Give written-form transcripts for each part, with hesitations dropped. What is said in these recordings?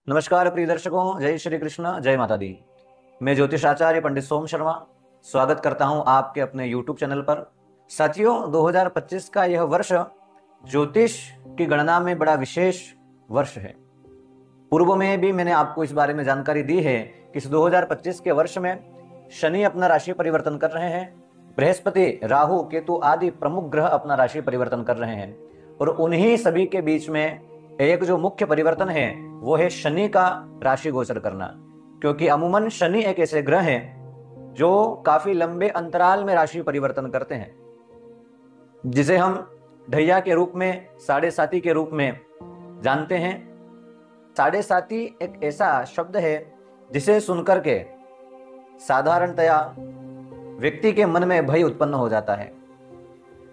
नमस्कार प्रिय दर्शकों, जय श्री कृष्ण, जय माता दी। मैं ज्योतिष आचार्य पंडित सोम शर्मा स्वागत करता हूं आपके अपने YouTube चैनल पर। साथियों, 2025 का यह वर्ष ज्योतिष की गणना में बड़ा विशेष वर्ष है। पूर्व में भी मैंने आपको इस बारे में जानकारी दी है कि इस 2025 के वर्ष में शनि अपना राशि परिवर्तन कर रहे हैं, बृहस्पति, राहु, केतु आदि प्रमुख ग्रह अपना राशि परिवर्तन कर रहे हैं और उन्हीं सभी के बीच में एक जो मुख्य परिवर्तन है वो है शनि का राशि गोचर करना। क्योंकि अमूमन शनि एक ऐसे ग्रह हैं जो काफी लंबे अंतराल में राशि परिवर्तन करते हैं, जिसे हम ढैया के रूप में, साढ़े साती के रूप में जानते हैं। साढ़े साती एक ऐसा शब्द है जिसे सुनकर के साधारणतया व्यक्ति के मन में भय उत्पन्न हो जाता है।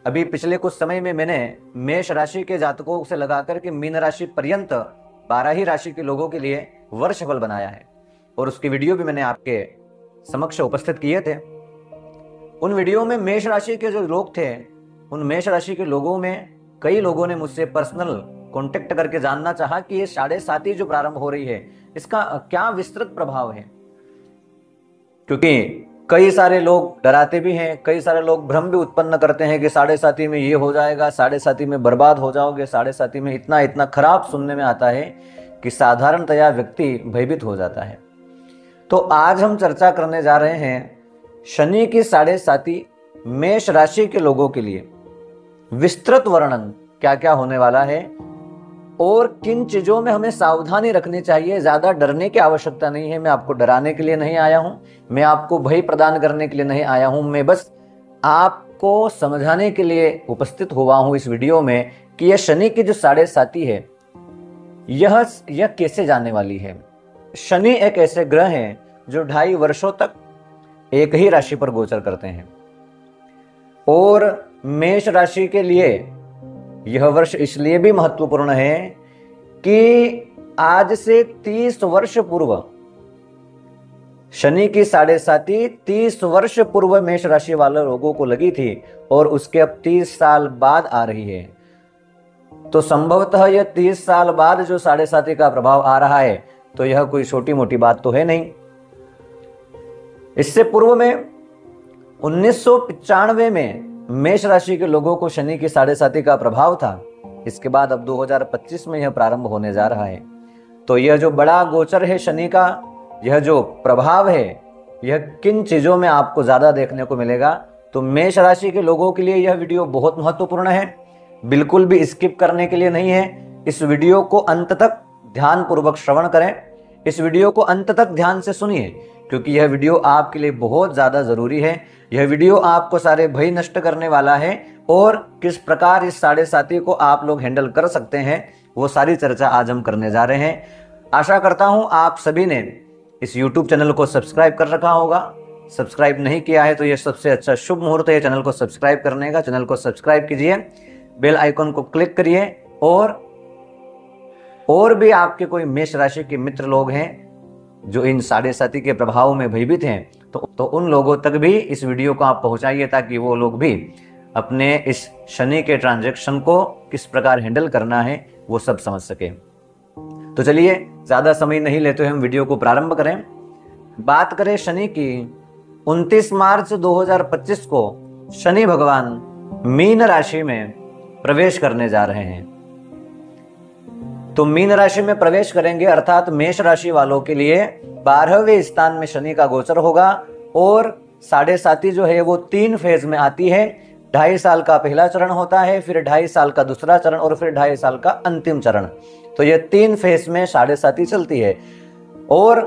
अभी पिछले कुछ समय में मैंने मेष राशि के जातकों से लगाकर के मीन राशि पर्यंत 12 ही राशि के लोगों के लिए वर्षफल बनाया है और उसकी वीडियो भी मैंने आपके समक्ष उपस्थित किए थे। उन वीडियो में मेष राशि के जो लोग थे, उन मेष राशि के लोगों में कई लोगों ने मुझसे पर्सनल कांटेक्ट करके जानना चाहा कि ये साढ़े साती जो प्रारंभ हो रही है इसका क्या विस्तृत प्रभाव है। क्योंकि कई सारे लोग डराते भी हैं, कई सारे लोग भ्रम भी उत्पन्न करते हैं कि साढ़े साती में ये हो जाएगा, साढ़े साती में बर्बाद हो जाओगे, साढ़े साती में इतना इतना खराब सुनने में आता है कि साधारणतया व्यक्ति भयभीत हो जाता है। तो आज हम चर्चा करने जा रहे हैं शनि की साढ़े साती मेष राशि के लोगों के लिए विस्तृत वर्णन क्या क्या होने वाला है और किन चीजों में हमें सावधानी रखनी चाहिए। ज्यादा डरने की आवश्यकता नहीं है। मैं आपको डराने के लिए नहीं आया हूं, मैं आपको भय प्रदान करने के लिए नहीं आया हूं, मैं बस आपको समझाने के लिए उपस्थित हुआ हूं इस वीडियो में कि यह शनि की जो साढ़े साती है यह कैसे जाने वाली है। शनि एक ऐसे ग्रह हैं जो 2.5 वर्षों तक एक ही राशि पर गोचर करते हैं और मेष राशि के लिए यह वर्ष इसलिए भी महत्वपूर्ण है कि आज से 30 वर्ष पूर्व शनि की साढ़े साती 30 वर्ष पूर्व मेष राशि वाले लोगों को लगी थी और उसके अब 30 साल बाद आ रही है। तो संभवतः यह 30 साल बाद जो साढ़े साती का प्रभाव आ रहा है तो यह कोई छोटी मोटी बात तो है नहीं। इससे पूर्व में 1995 में मेष राशि के लोगों को शनि की साढ़े साती का प्रभाव था। इसके बाद अब 2025 में यह प्रारंभ होने जा रहा है। तो यह जो बड़ा गोचर है शनि का, यह जो प्रभाव है, यह किन चीजों में आपको ज्यादा देखने को मिलेगा। तो मेष राशि के लोगों के लिए यह वीडियो बहुत महत्वपूर्ण है, बिल्कुल भी स्किप करने के लिए नहीं है। इस वीडियो को अंत तक ध्यान पूर्वक श्रवण करें, इस वीडियो को अंत तक ध्यान से सुनिए, क्योंकि यह वीडियो आपके लिए बहुत ज्यादा जरूरी है। यह वीडियो आपको सारे भय नष्ट करने वाला है और किस प्रकार इस साढ़े साती को आप लोग हैंडल कर सकते हैं वो सारी चर्चा आज हम करने जा रहे हैं। आशा करता हूं आप सभी ने इस YouTube चैनल को सब्सक्राइब कर रखा होगा। सब्सक्राइब नहीं किया है तो यह सबसे अच्छा शुभ मुहूर्त है चैनल को सब्सक्राइब करने का। चैनल को सब्सक्राइब कीजिए, बेल आइकन को क्लिक करिए और भी आपके कोई मेष राशि के मित्र लोग हैं जो इन साढ़े साती के प्रभाव में भयभीत हैं तो उन लोगों तक भी इस वीडियो को आप पहुंचाइए ताकि वो लोग भी अपने इस शनि के ट्रांजैक्शन को किस प्रकार हैंडल करना है वो सब समझ सके। तो चलिए ज्यादा समय नहीं लेते हुए हम वीडियो को प्रारंभ करें। बात करें शनि की, 29 मार्च 2025 को शनि भगवान मीन राशि में प्रवेश करने जा रहे हैं। तो मीन राशि में प्रवेश करेंगे अर्थात मेष राशि वालों के लिए 12वें स्थान में शनि का गोचर होगा और साढ़े साती जो है वो 3 फेज में आती है। 2.5 साल का पहला चरण होता है, फिर 2.5 साल का दूसरा चरण और फिर 2.5 साल का अंतिम चरण। तो ये 3 फेज में साढ़े साती चलती है। और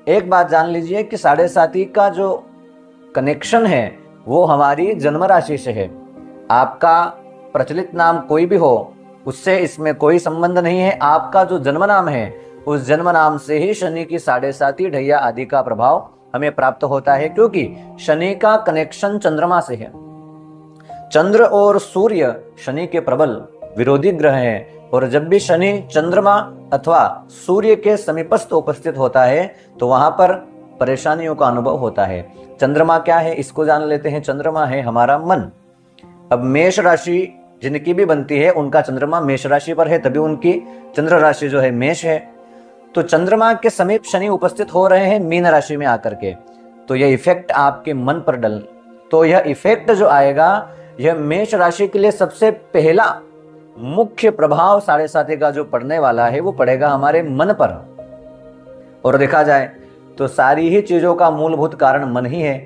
एक बात जान लीजिए कि साढ़े साती का जो कनेक्शन है वो हमारी जन्म राशि से है। आपका प्रचलित नाम कोई भी हो उससे इसमें कोई संबंध नहीं है। आपका जो जन्म नाम है उस जन्म नाम से ही शनि की साढ़े साती, ढैया आदि का प्रभाव हमें प्राप्त होता है, क्योंकि शनि का कनेक्शन चंद्रमा से है। चंद्र और सूर्य शनि के प्रबल विरोधी ग्रह हैं और जब भी शनि चंद्रमा अथवा सूर्य के समीपस्थ उपस्थित होता है तो वहां पर परेशानियों का अनुभव होता है। चंद्रमा क्या है इसको जान लेते हैं। चंद्रमा है हमारा मन। अब मेष राशि जिनकी भी बनती है उनका चंद्रमा मेष राशि पर है, तभी उनकी चंद्र राशि जो है मेष है। तो चंद्रमा के समीप शनि उपस्थित हो रहे हैं मीन राशि में आकर के, तो यह इफेक्ट आपके मन पर तो यह इफेक्ट जो आएगा, यह मेष राशि के लिए सबसे पहला मुख्य प्रभाव 7.5 का जो पड़ने वाला है वो पड़ेगा हमारे मन पर। और देखा जाए तो सारी ही चीजों का मूलभूत कारण मन ही है।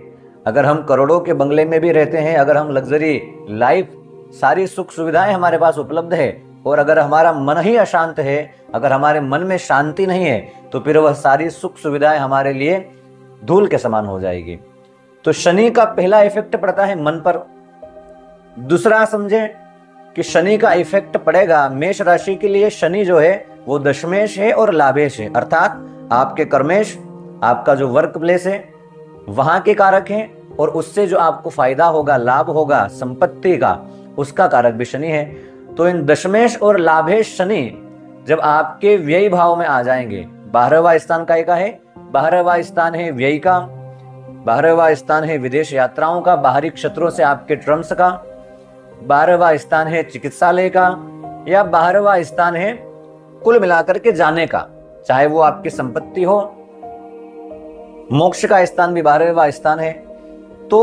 अगर हम करोड़ों के बंगले में भी रहते हैं, अगर हम लग्जरी लाइफ, सारी सुख सुविधाएं हमारे पास उपलब्ध है, और अगर हमारा मन ही अशांत है, अगर हमारे मन में शांति नहीं है, तो फिर वह सारी सुख सुविधाएं हमारे लिए धूल के समान हो जाएगी। तो शनि का पहला इफेक्ट पड़ता है मन पर। दूसरा समझे कि शनि का इफेक्ट पड़ेगा मेष राशि के लिए। शनि जो है वो दशमेश है और लाभेश है, अर्थात आपके कर्मेश, आपका जो वर्क प्लेस है वहां के कारक हैं, और उससे जो आपको फायदा होगा, लाभ होगा संपत्ति का, उसका कारक भी शनि है। तो इन दशमेश और लाभेश शनि जब आपके व्यय भाव में आ जाएंगे, 12वां स्थान का है, 12वां स्थान है व्यय का, 12वां स्थान है विदेश यात्राओं का, बाहरी क्षेत्रों से आपके ट्रम्स का, 12वां स्थान है चिकित्सालय का, या 12वां स्थान है कुल मिलाकर के जाने का, चाहे वो आपकी संपत्ति हो। मोक्ष का स्थान भी 12वां स्थान है। तो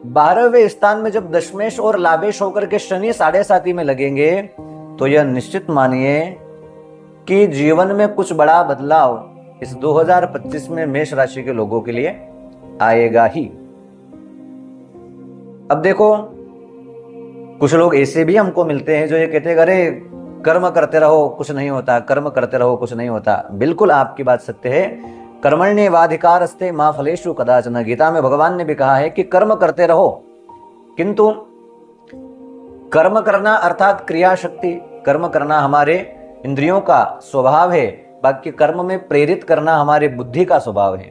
12वें स्थान में जब दशमेश और लाभेश होकर के शनि 7.5 में लगेंगे, तो यह निश्चित मानिए कि जीवन में कुछ बड़ा बदलाव इस 2025 में मेष राशि के लोगों के लिए आएगा ही। अब देखो, कुछ लोग ऐसे भी हमको मिलते हैं जो ये कहते हैं अरे कर्म करते रहो कुछ नहीं होता, कर्म करते रहो कुछ नहीं होता। बिल्कुल आपकी बात सत्य है। कर्मण्येवाधिकारस्ते मा फलेषु कदाचन, गीता में भगवान ने भी कहा है कि कर्म करते रहो, किंतु कर्म करना अर्थात क्रिया शक्ति, कर्म करना हमारे इंद्रियों का स्वभाव है, बाकी कर्म में प्रेरित करना हमारे बुद्धि का स्वभाव है।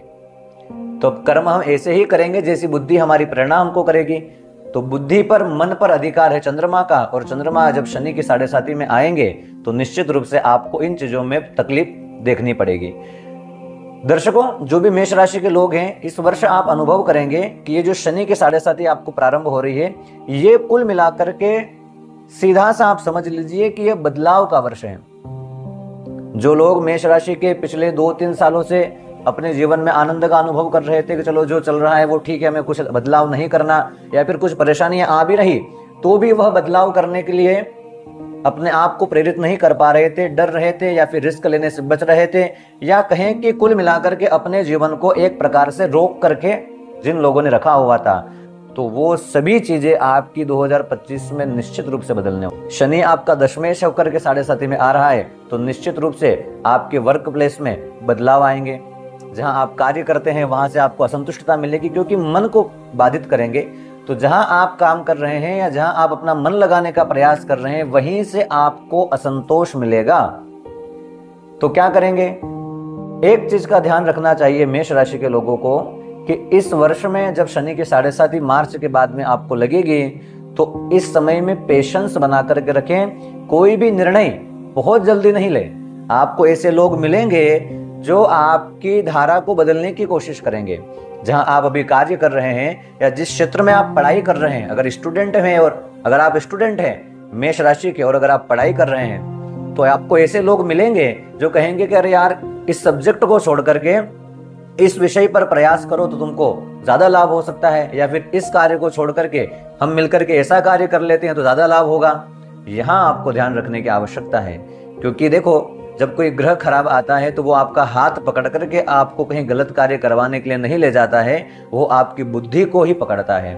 तो कर्म हम ऐसे ही करेंगे जैसी बुद्धि हमारी प्रेरणा हमको करेगी। तो बुद्धि पर, मन पर अधिकार है चंद्रमा का, और चंद्रमा जब शनि की 7.5 में आएंगे तो निश्चित रूप से आपको इन चीजों में तकलीफ देखनी पड़ेगी। दर्शकों, जो भी मेष राशि के लोग हैं, इस वर्ष आप अनुभव करेंगे कि ये जो शनि की 7.5 आपको प्रारंभ हो रही है, ये कुल मिलाकर के सीधा सा आप समझ लीजिए कि यह बदलाव का वर्ष है। जो लोग मेष राशि के पिछले 2-3 सालों से अपने जीवन में आनंद का अनुभव कर रहे थे कि चलो जो चल रहा है वो ठीक है, हमें कुछ बदलाव नहीं करना, या फिर कुछ परेशानियां आ भी रही तो भी वह बदलाव करने के लिए अपने आप को प्रेरित नहीं कर पा रहे थे, डर रहे थे, या फिर रिस्क लेने से बच रहे थे, या कहें कि कुल मिलाकर के अपने जीवन को एक प्रकार से रोक करके जिन लोगों ने रखा हुआ था, तो वो सभी चीजें आपकी 2025 में निश्चित रूप से बदलने हो। शनि आपका दशमेश होकर के 7.5 में आ रहा है, तो निश्चित रूप से आपके वर्क प्लेस में बदलाव आएंगे। जहां आप कार्य करते हैं वहां से आपको असंतुष्टता मिलेगी, क्योंकि मन को बाधित करेंगे। तो जहां आप काम कर रहे हैं या जहां आप अपना मन लगाने का प्रयास कर रहे हैं, वहीं से आपको असंतोष मिलेगा। तो क्या करेंगे? एक चीज का ध्यान रखना चाहिए मेष राशि के लोगों को कि इस वर्ष में जब शनि की 7.5 मार्च के बाद में आपको लगेगी, तो इस समय में पेशेंस बना करके रखें। कोई भी निर्णय बहुत जल्दी नहीं ले। आपको ऐसे लोग मिलेंगे जो आपकी धारा को बदलने की कोशिश करेंगे। जहां आप अभी कार्य कर रहे हैं या जिस क्षेत्र में आप पढ़ाई कर रहे हैं, अगर स्टूडेंट हैं, और अगर आप स्टूडेंट हैं मेष राशि के और अगर आप पढ़ाई कर रहे हैं, तो आपको ऐसे लोग मिलेंगे जो कहेंगे कि अरे यार, इस सब्जेक्ट को छोड़ करके इस विषय पर प्रयास करो तो तुमको ज्यादा लाभ हो सकता है, या फिर इस कार्य को छोड़ करके हम मिलकर के ऐसा कार्य कर लेते हैं तो ज्यादा लाभ होगा। यहां आपको ध्यान रखने की आवश्यकता है, क्योंकि देखो, जब कोई ग्रह खराब आता है तो वो आपका हाथ पकड़ करके आपको कहीं गलत कार्य करवाने के लिए नहीं ले जाता है, वो आपकी बुद्धि को ही पकड़ता है।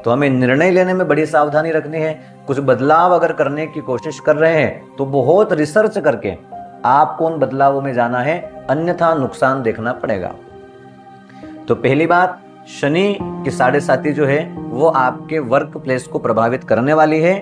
तो हमें निर्णय लेने में बड़ी सावधानी रखनी है। कुछ बदलाव अगर करने की कोशिश कर रहे हैं तो बहुत रिसर्च करके आपको उन बदलावों में जाना है, अन्यथा नुकसान देखना पड़ेगा। तो पहली बात, शनि की 7.5 जो है वो आपके वर्क प्लेस को प्रभावित करने वाली है,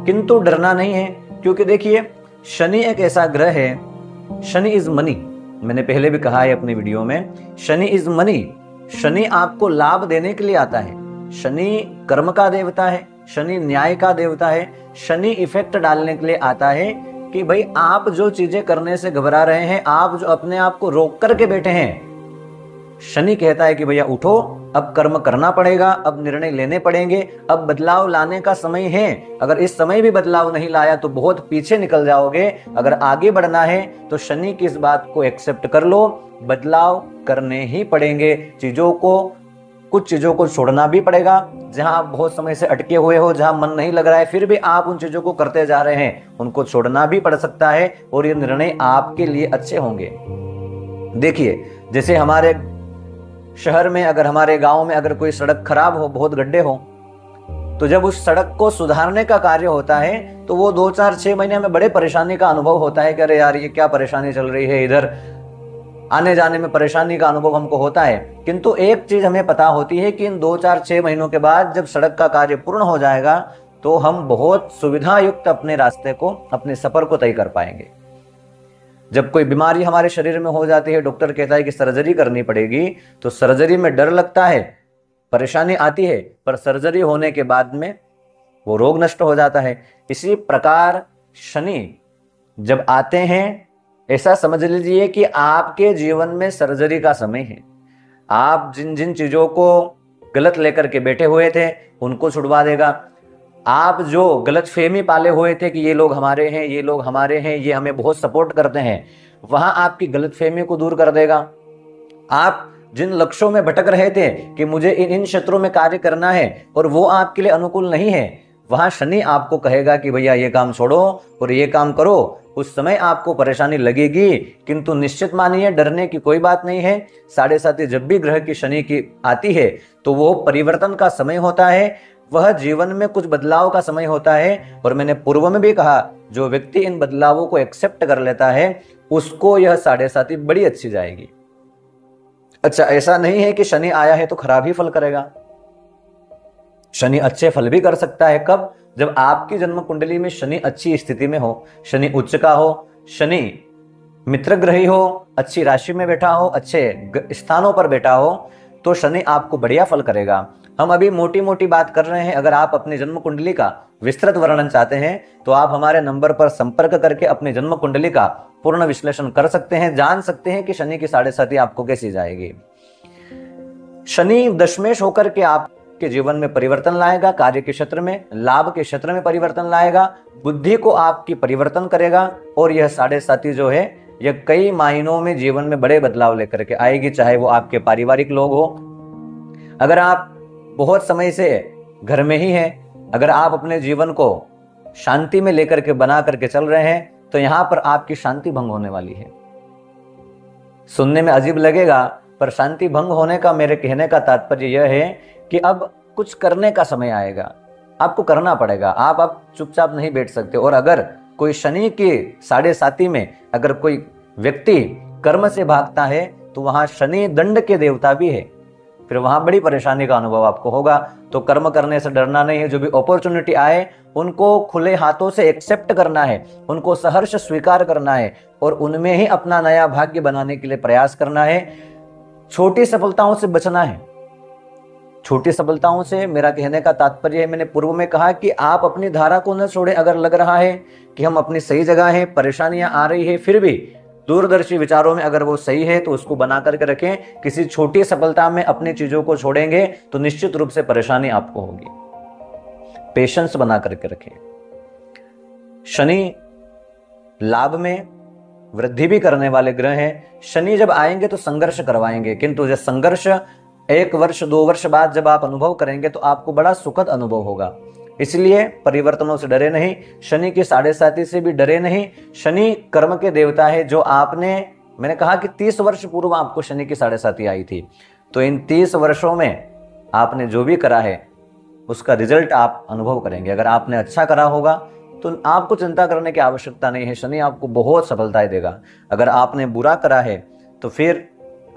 किंतु डरना नहीं है। क्योंकि देखिए, शनि एक ऐसा ग्रह है, शनि इज मनी। मैंने पहले भी कहा है अपनी वीडियो में, शनि इज मनी। शनि आपको लाभ देने के लिए आता है। शनि कर्म का देवता है, शनि न्याय का देवता है। शनि इफेक्ट डालने के लिए आता है कि भाई आप जो चीजें करने से घबरा रहे हैं, आप जो अपने आप को रोक करके बैठे हैं, शनि कहता है कि भैया उठो, अब कर्म करना पड़ेगा, अब निर्णय लेने पड़ेंगे, अब बदलाव लाने का समय है। अगर इस समय भी बदलाव नहीं लाया तो बहुत पीछे निकल जाओगे। अगर आगे बढ़ना है तो शनि की इस बात को एक्सेप्ट कर लो, बदलाव करने ही पड़ेंगे। कुछ चीजों को छोड़ना भी पड़ेगा। जहां आप बहुत समय से अटके हुए हो, जहां मन नहीं लग रहा है, फिर भी आप उन चीजों को करते जा रहे हैं, उनको छोड़ना भी पड़ सकता है और ये निर्णय आपके लिए अच्छे होंगे। देखिए, जैसे हमारे शहर में, अगर हमारे गांव में अगर कोई सड़क खराब हो, बहुत गड्ढे हो, तो जब उस सड़क को सुधारने का कार्य होता है तो वो 2-4-6 महीने में बड़े परेशानी का अनुभव होता है कि अरे यार ये क्या परेशानी चल रही है, इधर आने जाने में परेशानी का अनुभव हमको होता है। किंतु एक चीज हमें पता होती है कि इन 2-4-6 महीनों के बाद जब सड़क का कार्य पूर्ण हो जाएगा तो हम बहुत सुविधा युक्त अपने रास्ते को, अपने सफर को तय कर पाएंगे। जब कोई बीमारी हमारे शरीर में हो जाती है, डॉक्टर कहता है कि सर्जरी करनी पड़ेगी, तो सर्जरी में डर लगता है, परेशानी आती है, पर सर्जरी होने के बाद में वो रोग नष्ट हो जाता है। इसी प्रकार शनि जब आते हैं, ऐसा समझ लीजिए कि आपके जीवन में सर्जरी का समय है। आप जिन जिन चीजों को गलत लेकर के बैठे हुए थे उनको छुड़वा देगा। आप जो गलत फहमी पाले हुए थे कि ये लोग हमारे हैं, ये लोग हमारे हैं, ये हमें बहुत सपोर्ट करते हैं, वहां आपकी गलत फहमी को दूर कर देगा। आप जिन लक्ष्यों में भटक रहे थे कि मुझे इन क्षेत्रों में कार्य करना है और वो आपके लिए अनुकूल नहीं है, वहां शनि आपको कहेगा कि भैया ये काम छोड़ो और ये काम करो। उस समय आपको परेशानी लगेगी, किंतु निश्चित मानिए डरने की कोई बात नहीं है। 7.5 जब भी ग्रह की शनि की आती है तो वो परिवर्तन का समय होता है, वह जीवन में कुछ बदलाव का समय होता है। और मैंने पूर्व में भी कहा, जो व्यक्ति इन बदलावों को एक्सेप्ट कर लेता है उसको यह 7.5 बड़ी अच्छी जाएगी। अच्छा, ऐसा नहीं है कि शनि आया है तो खराब ही फल करेगा। शनि अच्छे फल भी कर सकता है। कब? जब आपकी जन्म कुंडली में शनि अच्छी स्थिति में हो, शनि उच्च का हो, शनि मित्र ग्रही हो, अच्छी राशि में बैठा हो, अच्छे स्थानों पर बैठा हो, तो शनि आपको बढ़िया फल करेगा। हम अभी मोटी मोटी बात कर रहे हैं। अगर आप अपनी जन्म कुंडली का विस्तृत वर्णन चाहते हैं तो आप हमारे नंबर पर संपर्क करके अपनी जन्म कुंडली का पूर्ण विश्लेषण कर सकते हैं, जान सकते हैं कि शनि की 7.5 आपको कैसी जाएगी। शनि दशमेश होकर के आपके जीवन में परिवर्तन लाएगा, कार्य के क्षेत्र में, लाभ के क्षेत्र में परिवर्तन लाएगा, बुद्धि को आपकी परिवर्तन करेगा। और यह 7.5 जो है यह कई मायनों में जीवन में बड़े बदलाव लेकर के आएगी, चाहे वो आपके पारिवारिक लोग हो। अगर आप बहुत समय से घर में ही हैं, अगर आप अपने जीवन को शांति में लेकर के बना करके चल रहे हैं, तो यहां पर आपकी शांति भंग होने वाली है। सुनने में अजीब लगेगा, पर शांति भंग होने का मेरे कहने का तात्पर्य यह है कि अब कुछ करने का समय आएगा, आपको करना पड़ेगा। आप चुपचाप नहीं बैठ सकते। और अगर कोई शनि के 7.5 में अगर कोई व्यक्ति कर्म से भागता है तो वहां शनि दंड के देवता भी है, फिर वहां बड़ी परेशानी का अनुभव आपको होगा। तो कर्म करने से डरना नहीं है। जो भी अपॉर्चुनिटी आए उनको खुले हाथों से एक्सेप्ट करना है, उनको सहर्ष स्वीकार करना है और उनमें ही अपना नया भाग्य बनाने के लिए प्रयास करना है। छोटी सफलताओं से बचना है। छोटी सफलताओं से मेरा कहने का तात्पर्य है, मैंने पूर्व में कहा कि आप अपनी धारा को न छोड़ें। अगर लग रहा है कि हम अपनी सही जगह हैं, परेशानियां आ रही है, फिर भी दूरदर्शी विचारों में अगर वो सही है तो उसको बना करके रखें। किसी छोटी सफलता में अपनी चीजों को छोड़ेंगे तो निश्चित रूप से परेशानी आपको होगी। पेशेंस बना करके रखें। शनि लाभ में वृद्धि भी करने वाले ग्रह हैं। शनि जब आएंगे तो संघर्ष करवाएंगे, किंतु जब संघर्ष 1 वर्ष 2 वर्ष बाद जब आप अनुभव करेंगे तो आपको बड़ा सुखद अनुभव होगा। इसलिए परिवर्तनों से डरे नहीं, शनि की 7.5 से भी डरे नहीं। शनि कर्म के देवता है। जो मैंने कहा कि 30 वर्ष पूर्व आपको शनि की 7.5 आई थी, तो इन 30 वर्षों में आपने जो भी करा है उसका रिजल्ट आप अनुभव करेंगे। अगर आपने अच्छा करा होगा तो आपको चिंता करने की आवश्यकता नहीं है, शनि आपको बहुत सफलताएं देगा। अगर आपने बुरा करा है तो फिर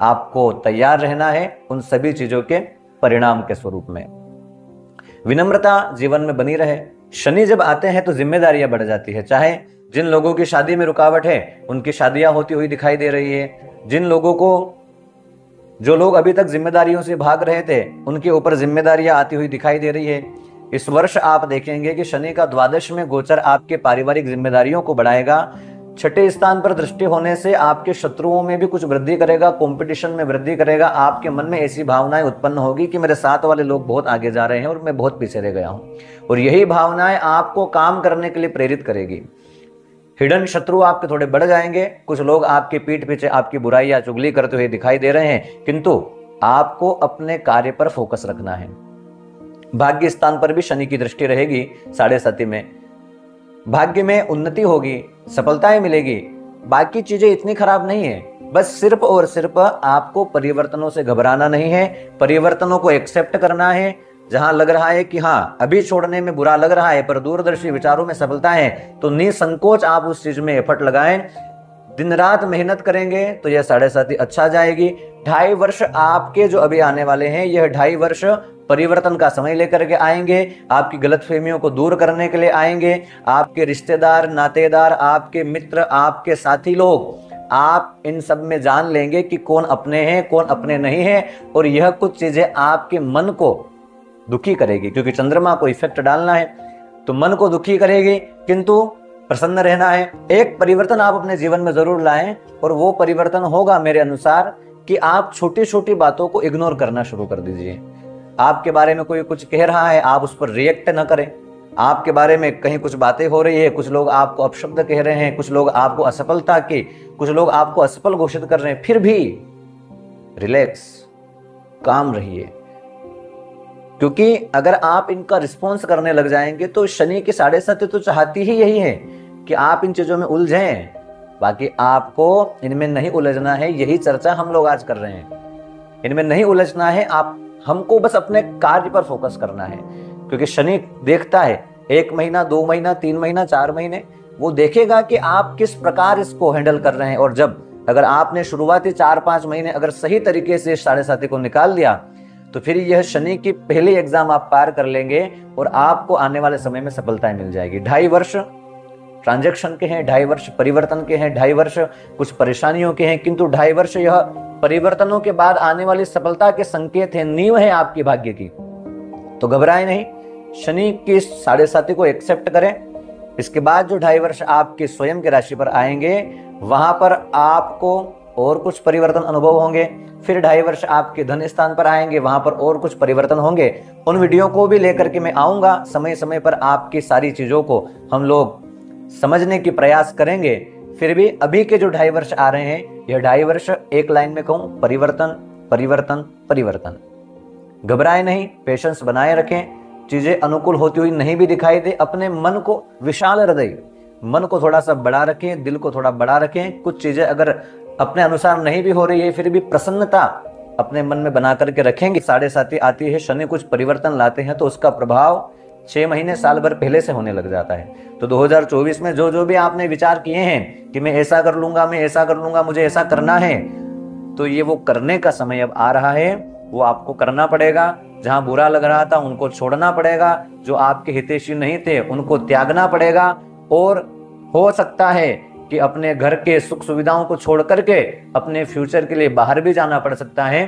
आपको तैयार रहना है उन सभी चीजों के परिणाम के स्वरूप में। विनम्रता जीवन में बनी रहे। शनि जब आते हैं तो जिम्मेदारियां बढ़ जाती है। चाहे जिन लोगों की शादी में रुकावट है उनकी शादियां होती हुई दिखाई दे रही है। जो लोग अभी तक जिम्मेदारियों से भाग रहे थे उनके ऊपर जिम्मेदारियां आती हुई दिखाई दे रही है। इस वर्ष आप देखेंगे कि शनि का 12 में गोचर आपके पारिवारिक जिम्मेदारियों को बढ़ाएगा। छठे स्थान पर दृष्टि होने से आपके शत्रुओं में भी कुछ वृद्धि करेगा, कंपटीशन में वृद्धि करेगा। आपके मन में ऐसी भावनाएं उत्पन्न होगी कि मेरे साथ वाले लोग बहुत आगे जा रहे हैं और मैं बहुत पीछे रह गया हूं, और यही भावनाएं आपको काम करने के लिए प्रेरित करेगी। हिडन शत्रु आपके थोड़े बढ़ जाएंगे। कुछ लोग आपके पीठ पीछे आपकी बुराई या चुगली करते हुए दिखाई दे रहे हैं, किंतु आपको अपने कार्य पर फोकस रखना है। भाग्य स्थान पर भी शनि की दृष्टि रहेगी 7.5 में। भाग्य में उन्नति होगी, सफलताएं मिलेगी, बाकी चीजें इतनी खराब नहीं है। बस सिर्फ और सिर्फ आपको परिवर्तनों से घबराना नहीं है, परिवर्तनों को एक्सेप्ट करना है। जहां लग रहा है कि हाँ अभी छोड़ने में बुरा लग रहा है, पर दूरदर्शी विचारों में सफलता है, तो निसंकोच आप उस चीज में एफर्ट लगाएं। दिन रात मेहनत करेंगे तो यह 7.5 अच्छा जाएगी। 2.5 वर्ष आपके जो अभी आने वाले हैं, यह 2.5 वर्ष परिवर्तन का समय लेकर के आएंगे। आपकी गलतफहमियों को दूर करने के लिए आएंगे। आपके रिश्तेदार, नातेदार, आपके मित्र, आपके साथी लोग, आप इन सब में जान लेंगे कि कौन अपने हैं, कौन अपने नहीं है। और यह कुछ चीजें आपके मन को दुखी करेगी, क्योंकि चंद्रमा को इफेक्ट डालना है तो मन को दुखी करेगी, किंतु प्रसन्न रहना है। एक परिवर्तन आप अपने जीवन में जरूर लाएं, और वो परिवर्तन होगा मेरे अनुसार कि आप छोटी छोटी बातों को इग्नोर करना शुरू कर दीजिए। आपके बारे में कोई कुछ कह रहा है, आप उस पर रिएक्ट न करें। आपके बारे में कहीं कुछ बातें हो रही है, कुछ लोग आपको अपशब्द कह रहे हैं, कुछ लोग आपको असफलता के, कुछ लोग आपको असफल घोषित कर रहे हैं, फिर भी रिलैक्स, काम रहिए। क्योंकि अगर आप इनका रिस्पॉन्स करने लग जाएंगे तो शनि की 7.5 तो चाहती ही यही है कि आप इन चीजों में उलझें। बाकी आपको इनमें नहीं उलझना है, यही चर्चा हम लोग आज कर रहे हैं। इनमें नहीं उलझना है, आप हमको बस अपने कार्य पर फोकस करना है। क्योंकि शनि देखता है 1 महीना, 2 महीना, 3 महीना, 4 महीने, वो देखेगा कि आप किस प्रकार इसको हैंडल कर रहे हैं। और जब अगर आपने शुरुआती 4-5 महीने अगर सही तरीके से 7.5 को निकाल लिया, तो फिर यह शनि की पहली एग्जाम आप पार कर लेंगे और आपको आने वाले समय में सफलताएं मिल जाएगी। 2.5 वर्ष ट्रांजैक्शन के हैं, 2.5 वर्ष परिवर्तन के हैं, 2.5 वर्ष कुछ परेशानियों के हैं, किंतु 2.5 वर्ष यह परिवर्तनों के बाद आने वाली सफलता के संकेत है, नींव है आपकी भाग्य की। तो घबराएं नहीं, शनि की 7.5 को एक्सेप्ट करें। इसके बाद जो 2.5 वर्ष आपके स्वयं के राशि पर आएंगे, वहां पर आपको और कुछ परिवर्तन अनुभव होंगे। फिर 2.5 वर्ष आपके धन स्थान पर आएंगे, वहां पर और कुछ परिवर्तन होंगे। उन वीडियो को भी लेकर के मैं आऊंगा, समय समय पर आपकी सारी चीजों को हम लोग समझने की प्रयास करेंगे। फिर भी अभी के जो 2.5 वर्ष आ रहे हैं, यह 2.5 वर्ष एक लाइन में कहूं, परिवर्तन परिवर्तन परिवर्तन। घबराए नहीं, पेशेंस बनाए रखें। चीजें अनुकूल होती हुई नहीं भी दिखाई दे, अपने मन को विशाल हृदय, मन को थोड़ा सा बड़ा रखें, दिल को थोड़ा बड़ा रखें। कुछ चीजें अगर अपने अनुसार नहीं भी हो रही है, फिर भी प्रसन्नता अपने मन में बना करके रखेंगे। 7.5 आती है, शनि कुछ परिवर्तन लाते हैं, तो उसका प्रभाव 6 महीने साल भर पहले से होने लग जाता है। तो 2024 में जो भी आपने विचार किए हैं कि मैं ऐसा कर लूंगा, मैं ऐसा कर लूंगा, मुझे ऐसा करना है, तो ये वो करने का समय अब आ रहा है। वो आपको करना पड़ेगा। जहां बुरा लग रहा था उनको छोड़ना पड़ेगा, जो आपके हितैषी नहीं थे उनको त्यागना पड़ेगा। और हो सकता है कि अपने घर के सुख सुविधाओं को छोड़ करके अपने फ्यूचर के लिए बाहर भी जाना पड़ सकता है,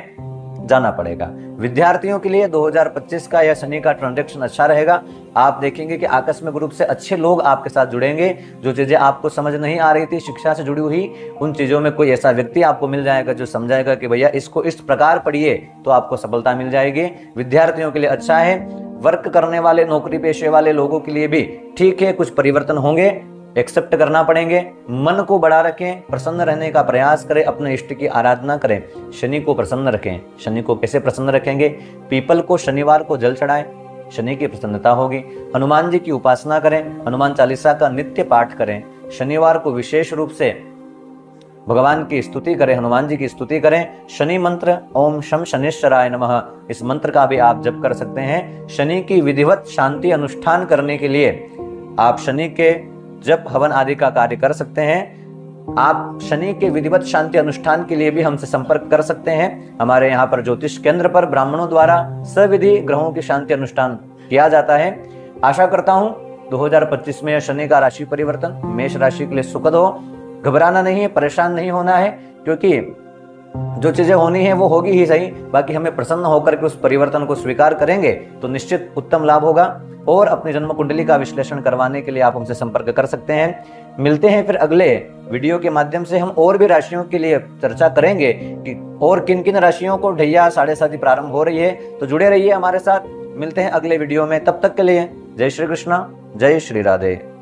जाना पड़ेगा। विद्यार्थियों के लिए 2025 का यह शनि का ट्रांजैक्शन अच्छा रहेगा। आप देखेंगे कि आकस्मिक रूप से अच्छे लोग आपके साथ जुड़ेंगे। जो चीजें आपको समझ नहीं आ रही थी शिक्षा से जुड़ी हुई, उन चीजों में कोई ऐसा व्यक्ति आपको मिल जाएगा जो समझाएगा कि भैया इसको इस प्रकार पढ़िए तो आपको सफलता मिल जाएगी। विद्यार्थियों के लिए अच्छा है। वर्क करने वाले, नौकरी पेशे वाले लोगों के लिए भी ठीक है, कुछ परिवर्तन होंगे, एक्सेप्ट करना पड़ेंगे। मन को बड़ा रखें, प्रसन्न रहने का प्रयास करें, अपने इष्ट की आराधना करें, शनि को प्रसन्न रखें। शनि को कैसे प्रसन्न रखेंगे? पीपल को शनिवार को जल चढ़ाएं, शनि की प्रसन्नता होगी। हनुमान जी की उपासना करें, हनुमान चालीसा का नित्य पाठ करें। शनिवार को विशेष रूप से भगवान की स्तुति करें, हनुमान जी की स्तुति करें। शनि मंत्र ओम शम शनिश्चराय नमः, इस मंत्र का भी आप जप कर सकते हैं। शनि की विधिवत शांति अनुष्ठान करने के लिए आप शनि के जप हवन आदि का कार्य कर सकते हैं। आप शनि के विधिवत शांति अनुष्ठान के लिए भी हमसे संपर्क कर सकते हैं। हमारे यहाँ पर ज्योतिष केंद्र पर ब्राह्मणों द्वारा सविधि ग्रहों की शांति अनुष्ठान किया जाता है। आशा करता हूँ 2025 में शनि का राशि परिवर्तन मेष राशि के लिए सुखद हो। घबराना नहीं है, परेशान नहीं होना है, क्योंकि जो चीजें होनी है वो होगी ही सही। बाकी हमें प्रसन्न होकर के उस परिवर्तन को स्वीकार करेंगे तो निश्चित उत्तम लाभ होगा। और अपनी जन्म कुंडली का विश्लेषण करवाने के लिए आप हमसे संपर्क कर सकते हैं। मिलते हैं फिर अगले वीडियो के माध्यम से। हम और भी राशियों के लिए चर्चा करेंगे कि और किन किन राशियों को ढैया साढ़े साथी प्रारंभ हो रही है। तो जुड़े रहिए हमारे साथ, मिलते हैं अगले वीडियो में। तब तक के लिए जय श्री कृष्णा, जय श्री राधे।